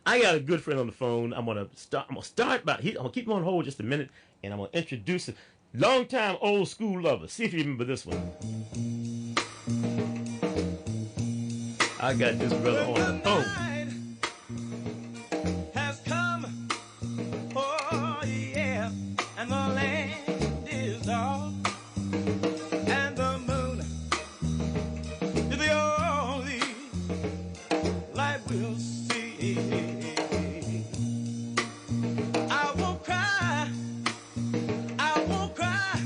I got a good friend on the phone. I'm gonna start by. I'm gonna keep him on hold just a minute, and I'm gonna introduce him. Long time old school lover. See if you remember this one. I got this brother on the phone. Has come, oh yeah, and the land is dark, and the moon is the only light we'll see. I won't cry, I won't cry,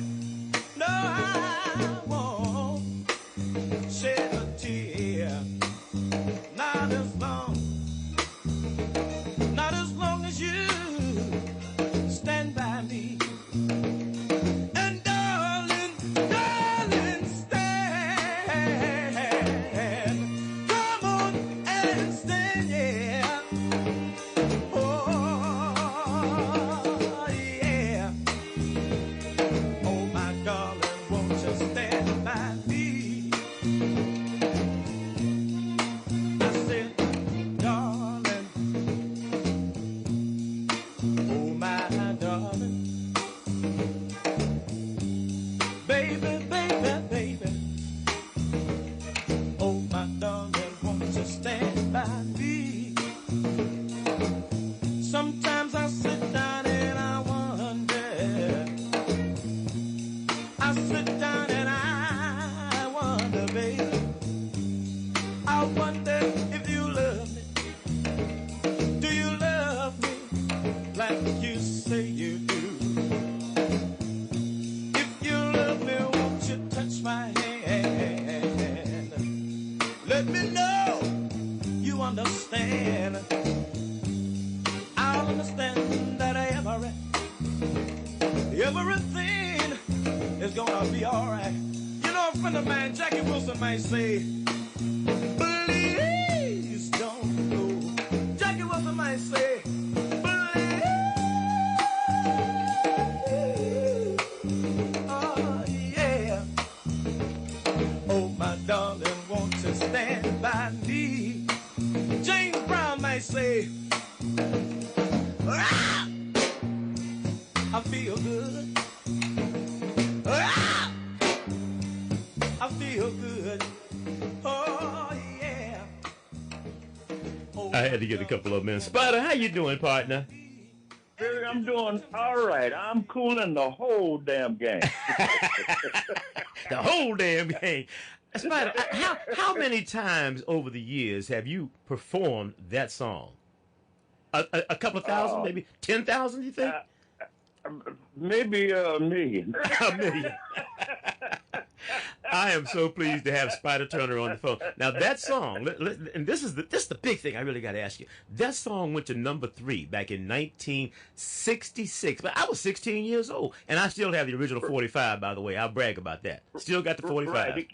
no, I won't shed a tear. Not as long, not as long as you stand by me. And darling, darling, stand. Come on and stand, yeah. Oh, yeah. Oh, my darling, won't you stand by me? I said, darling, oh, my darling. Baby, baby, baby. Oh, my darling, won't you stand by me? Sometimes I sit down and I wonder. I sit down and I wonder, baby. I wonder if you love me. Do you love me like you say you do? If you love me, won't you touch my hand? Let me know you understand. I'll understand that everything is gonna be alright. You know, a friend of mine, Jackie Wilson, might say, please don't go. Jackie Wilson might say, please. Oh, yeah. Oh, my darling, won't you stand by me? James Brown might say, ah, I feel good. Ah, I feel good. Oh, yeah. Oh, I had to get a couple of minutes. Spyder, how you doing, partner? Barry, I'm doing all right. I'm cooling the whole damn game. The whole damn game. Spyder, how many times over the years have you performed that song? A couple of thousand, maybe 10,000. You think? Maybe a million. A million. I am so pleased to have Spyder Turner on the phone. Now that song, and this is the big thing I really got to ask you. That song went to #3 back in 1966. But I was 16 years old, and I still have the original 45. By the way, I'll brag about that. Still got the 45. Right.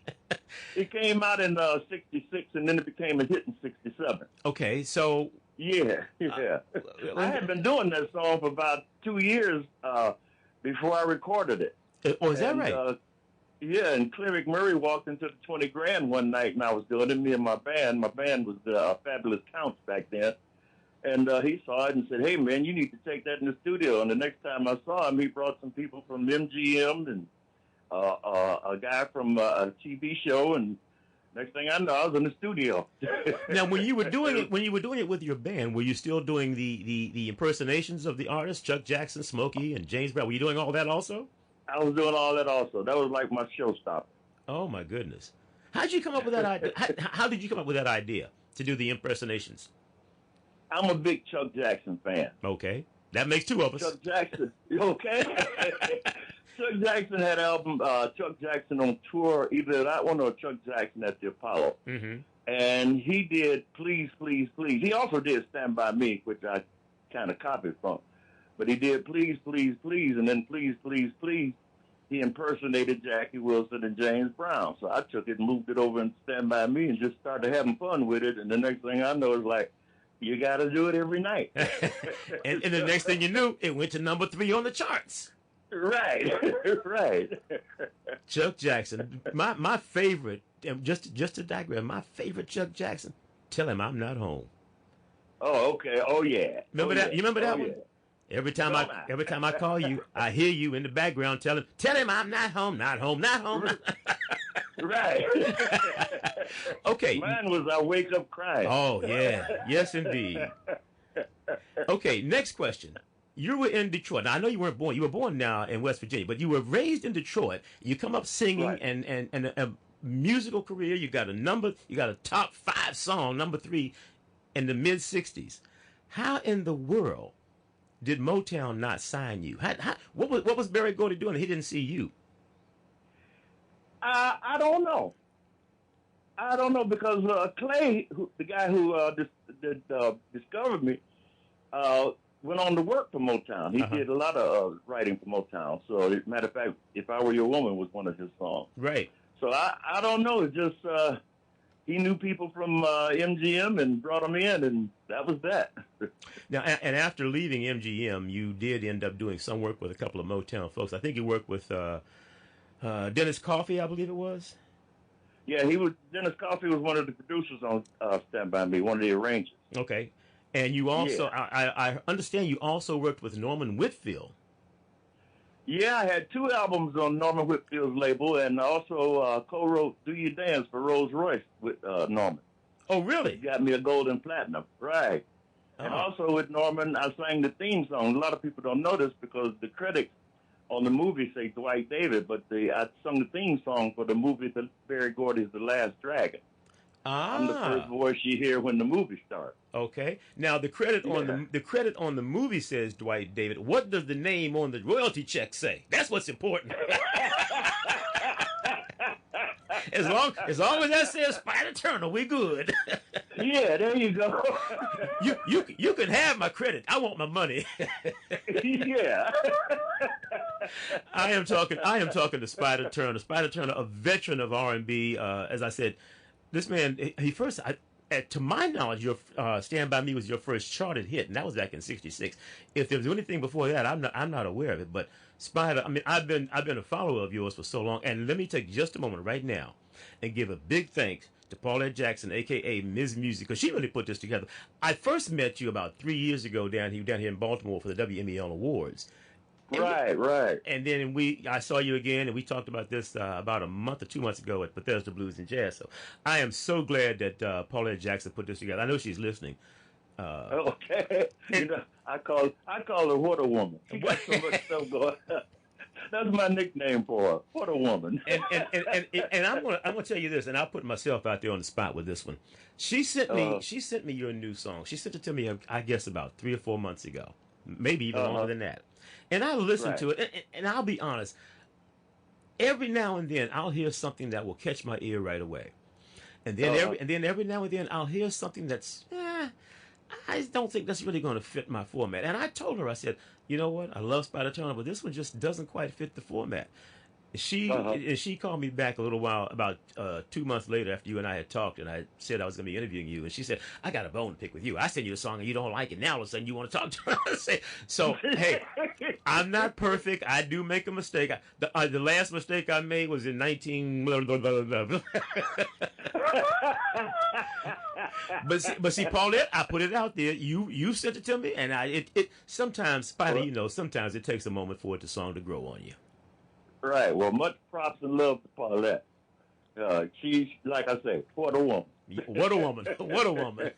It came out in '66, and then it became a hit in '67. Okay, so yeah. I had been doing that song for about 2 years before I recorded it. Oh, is that right? Yeah, and Clay McMurray walked into the 20 Grand one night, and I was doing it, me and my band. My band was the Fabulous Counts back then. And he saw it and said, hey, man, you need to take that in the studio. And the next time I saw him, he brought some people from MGM and a guy from a TV show. And next thing I know, I was in the studio. Now, when you were doing it with your band, were you still doing the impersonations of the artists, Chuck Jackson, Smokey, and James Brown? Were you doing all that also? I was doing all that also. That was like my showstopper. Oh my goodness! How did you come up with that idea? How did you come up with that idea to do the impersonations? I'm a big Chuck Jackson fan. Okay, that makes two of us. Chuck Jackson, okay? Chuck Jackson had an album, Chuck Jackson on tour, either that one or Chuck Jackson at the Apollo. Mm-hmm. And he did Please, Please, Please. He also did Stand By Me, which I kind of copied from. But he did Please, Please, Please, and then Please, Please, Please. He impersonated Jackie Wilson and James Brown. So I took it and moved it over and Stand By Me and just started having fun with it. And the next thing I know is like, you got to do it every night. and the next thing you knew, it went to #3 on the charts. Right, right. Chuck Jackson, my favorite, just to digress, my favorite Chuck Jackson, Tell Him I'm Not Home. Oh, okay. Oh, yeah. Remember that? You remember that one? Yeah. Every time I call you, I hear you in the background tell him I'm not home, not home, not home. Right. Okay. Mine was I wake up crying. Oh yeah, yes indeed. Okay, next question. You were in Detroit. Now I know you weren't born. You were born now in West Virginia, but you were raised in Detroit. You come up singing Right. and a musical career. You got a top 5 song, number 3, in the mid '60s. How in the world did Motown not sign you? What was Berry Gordy doing? He didn't see you. I don't know. I don't know because Clay, the guy who discovered me, went on to work for Motown. He did a lot of writing for Motown. So, as a matter of fact, "If I Were Your Woman" was one of his songs. Right. So I don't know. It's just he knew people from MGM and brought them in, and that was that. Now, and after leaving MGM, you did end up doing some work with a couple of Motown folks. I think you worked with Dennis Coffey, I believe it was. Yeah, Dennis Coffey was one of the producers on Stand By Me, one of the arrangers. Okay. And you also, I understand you also worked with Norman Whitfield. Yeah, I had 2 albums on Norman Whitfield's label, and also co-wrote "Do You Dance" for Rolls Royce with Norman. Oh, really? He got me a gold and platinum, right? And also with Norman, I sang the theme song. A lot of people don't know this because the credits on the movie say Dwight David, but I sung the theme song for the movie Berry Gordy's "The Last Dragon." I'm the first voice you hear when the movie starts. Okay. Now the credit on the movie says Dwight David. What does the name on the royalty check say? That's what's important. as long as that says Spyder Turner, we good. Yeah, there you go. you can have my credit. I want my money. Yeah. I am talking to Spyder Turner. Spyder Turner, a veteran of R&B. As I said, this man, to my knowledge, your "Stand By Me" was your first charted hit, and that was back in '66. If there was anything before that, I'm not aware of it. But Spyder, I mean, I've been a follower of yours for so long, and let me take just a moment right now and give a big thanks to Paulette Jackson, aka Ms. Music, because she really put this together. I first met you about 3 years ago down here in Baltimore for the WMEL Awards. Right. And then I saw you again, and we talked about this about a month or 2 months ago at Bethesda Blues and Jazz. So I am so glad that Paulette Jackson put this together. I know she's listening. Okay. I call her "What a Woman." She got so much stuff going. That's my nickname for her. What a woman. And I'm gonna tell you this, and I'll put myself out there on the spot with this one. She sent me your new song. She sent it to me, I guess, about 3 or 4 months ago, maybe even longer than that. And I listened to it, and I'll be honest. Every now and then, I'll hear something that will catch my ear right away, and then every now and then, I'll hear something that's, I don't think that's really going to fit my format. And I told her, I said, you know what? I love Spyder Turner, but this one just doesn't quite fit the format. She called me back a little while, about 2 months later after you and I had talked, and I said I was going to be interviewing you, and she said, I got a bone to pick with you. I sent you a song and you don't like it. Now all of a sudden you want to talk to her. So, hey, I'm not perfect. I do make a mistake. The last mistake I made was in 19... But see, Paulette, I put it out there. You sent it to me, and it sometimes, Spyder, sometimes it takes a moment for the song to grow on you. Right. Well, much props and love to Paulette. She's, like I say, what a woman. What a woman. What a woman.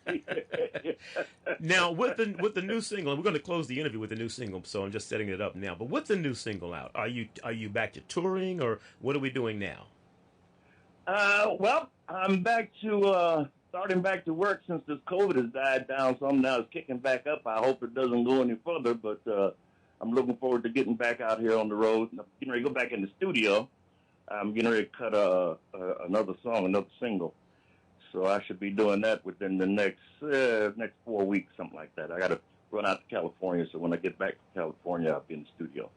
Now, with the new single, and we're going to close the interview with the new single, so I'm just setting it up now. But with the new single out, are you back to touring, or what are we doing now? Well, I'm back to starting back to work since this COVID has died down some. Now it's kicking back up. I hope it doesn't go any further, but I'm looking forward to getting back out here on the road. I'm getting ready to go back in the studio. I'm getting ready to cut another song, another single. So I should be doing that within the next 4 weeks, something like that. I got to run out to California, so when I get back to California, I'll be in the studio.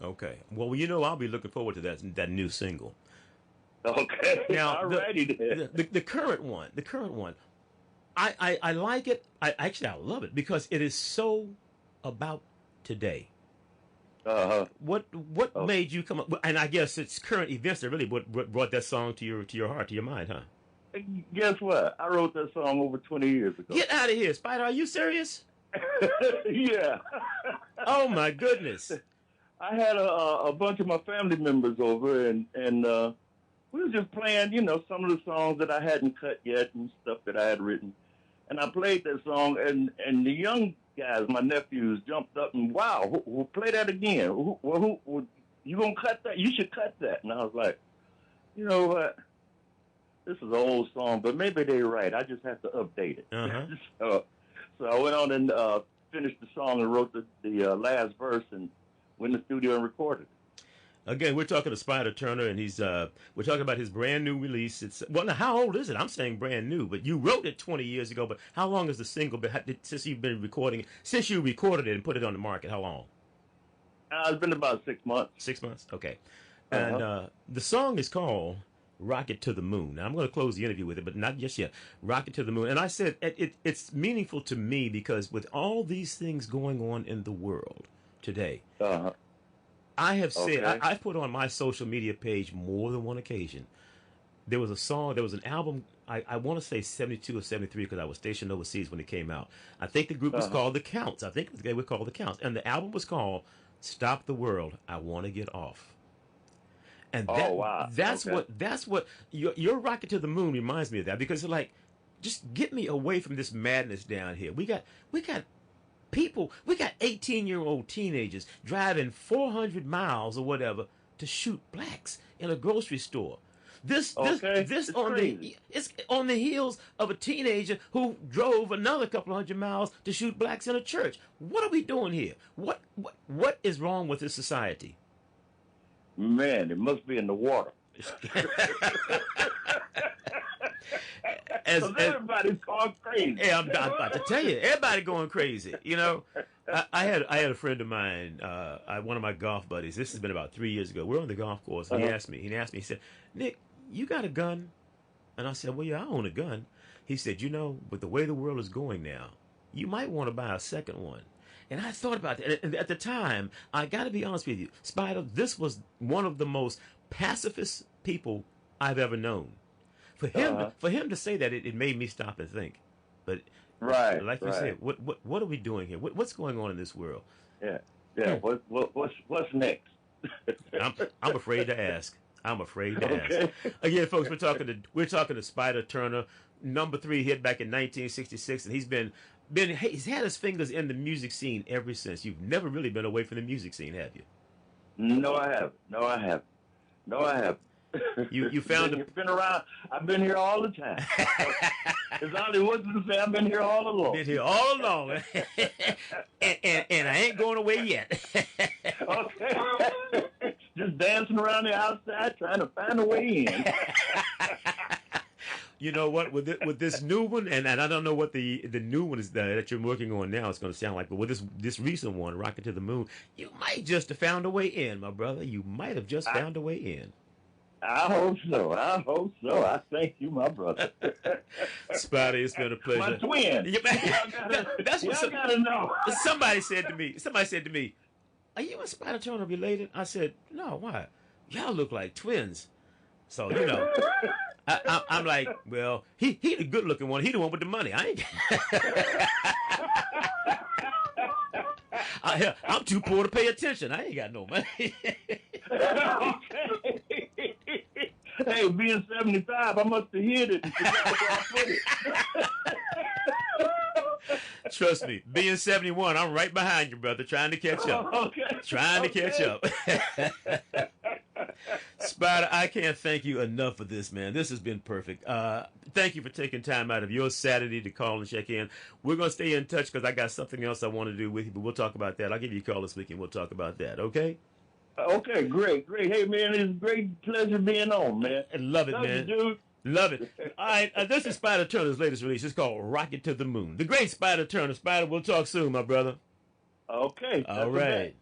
Okay. Well, I'll be looking forward to that new single. Okay. Now, the current one, I like it. I love it because it is so about today. What made you come up? And I guess it's current events that really brought that song to your heart, to your mind, huh? Guess what? I wrote that song over 20 years ago. Get out of here, Spyder. Are you serious? Yeah. Oh my goodness. I had a bunch of my family members over, and we were just playing, some of the songs that I hadn't cut yet and stuff that I had written. And I played that song, and the young guys, my nephews, jumped up and, wow, we'll play that again. You gonna cut that? You should cut that. And I was like, you know what? This is an old song, but maybe they're right. I just have to update it. Uh-huh. So I went on and finished the song and wrote the last verse and went in the studio and recorded it. Again, we're talking to Spyder Turner, and we're talking about his brand new release. Now, how old is it? I'm saying brand new, but you wrote it 20 years ago. But how long has the single been since you've been recording it? Since you recorded it and put it on the market, how long? It's been about 6 months. 6 months, okay. And the song is called "Rocket to the Moon." Now, I'm going to close the interview with it, but not just yet. "Rocket to the Moon," and I said it's meaningful to me because with all these things going on in the world today. I have said, I've put on my social media page more than one occasion. There was an album, I want to say 72 or 73 because I was stationed overseas when it came out. I think the group was called The Counts. I think they were called The Counts. And the album was called "Stop the World, I Want to Get Off." And that's what your "Rocket to the Moon" reminds me of that, because it's like, just get me away from this madness down here. We got people, we got 18-year-old teenagers driving 400 miles or whatever to shoot blacks in a grocery store. This it's on the heels of a teenager who drove another couple of hundred miles to shoot blacks in a church. What are we doing here? What is wrong with this society? Man, it must be in the water. Everybody's going crazy. Yeah, I'm about to tell you, everybody going crazy. I had a friend of mine, one of my golf buddies. This has been about 3 years ago. We're on the golf course. And he asked me. He said, "Nick, you got a gun?" And I said, "Well, yeah, I own a gun." He said, "With the way the world is going now, you might want to buy a second one." And I thought about that. And at the time, I got to be honest with you, Spyder, this was one of the most pacifist people I've ever known. For him to say that, it made me stop and think. But like you said, what are we doing here? What's going on in this world? Yeah. What's next? I'm afraid to ask. Ask. Again, folks, we're talking to Spyder Turner, number 3 hit back in 1966, and he's had his fingers in the music scene ever since. You've never really been away from the music scene, have you? No, I haven't. You found been around. I've been here all the time. As Ollie Woodson said, I've been here all along. Been here all along, and I ain't going away yet. Okay. Just dancing around the outside, trying to find a way in. You know what? With this new one, and I don't know what the new one is that you're working on now, it's going to sound like, but with this recent one, "Rocket to the Moon," you might just have found a way in, my brother. You might have just found a way in. I hope so. I thank you, my brother. Spyder, it's been a pleasure. My twin. That's what I gotta know. Somebody said to me, "Are you and Spyder Turner related?" I said, "No, why? Y'all look like twins." So, I'm like, well, he the good looking one. He the one with the money. I ain't. I'm too poor to pay attention. I ain't got no money. Hey, being 75, I must have hit it. Trust me, being 71, I'm right behind you, brother, trying to catch up. Trying to catch up. Spyder, I can't thank you enough for this, man. This has been perfect. Thank you for taking time out of your Saturday to call and check in. We're going to stay in touch because I got something else I want to do with you, but we'll talk about that. I'll give you a call this week and we'll talk about that, okay? Okay, great. Hey, man, it's a great pleasure being on, man. I love it, man. You, dude. Love it. All right, this is Spyder Turner's latest release. It's called "Rocket to the Moon." The great Spyder Turner. Spyder, we'll talk soon, my brother. Okay. All right.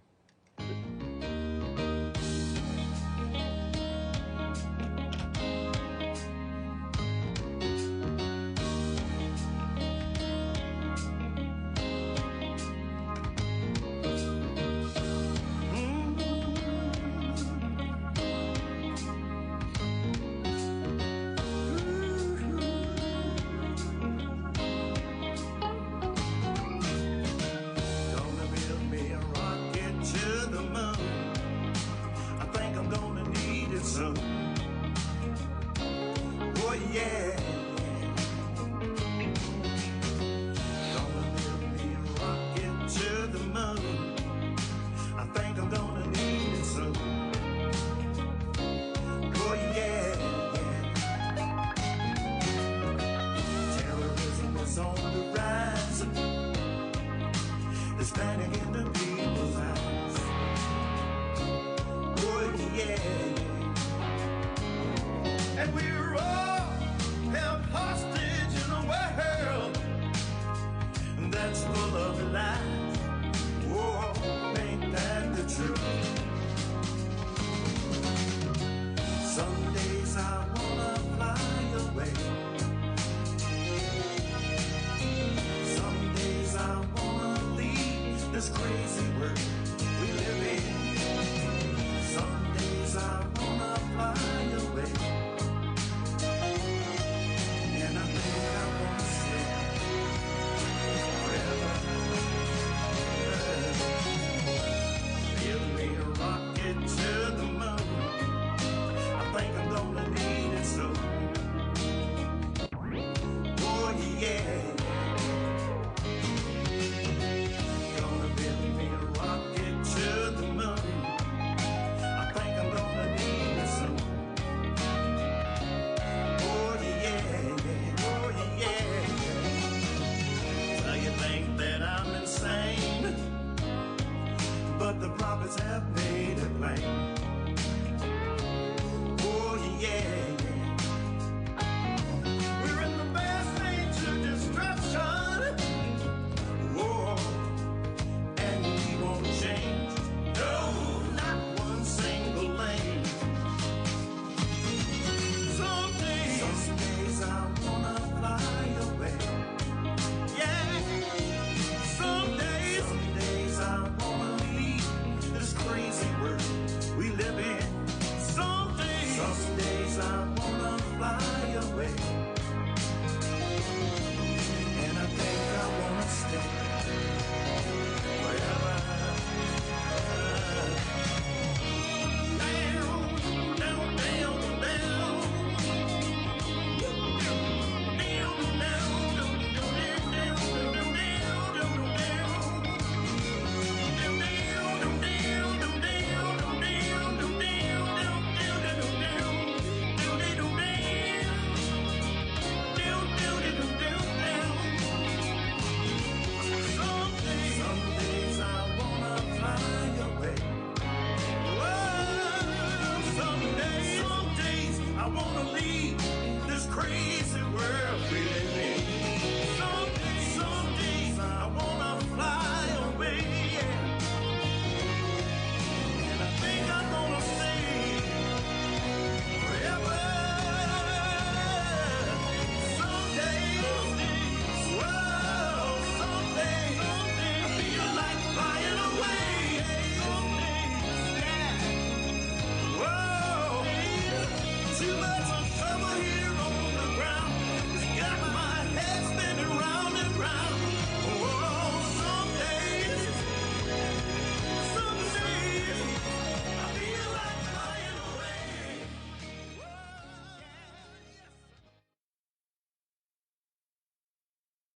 is standing in the people's eyes. Oh, yeah. And we're all held hostage in a world that's full of lies. Oh, ain't that the truth? Some days I wanna fly away. Some days I wanna leave this crazy world.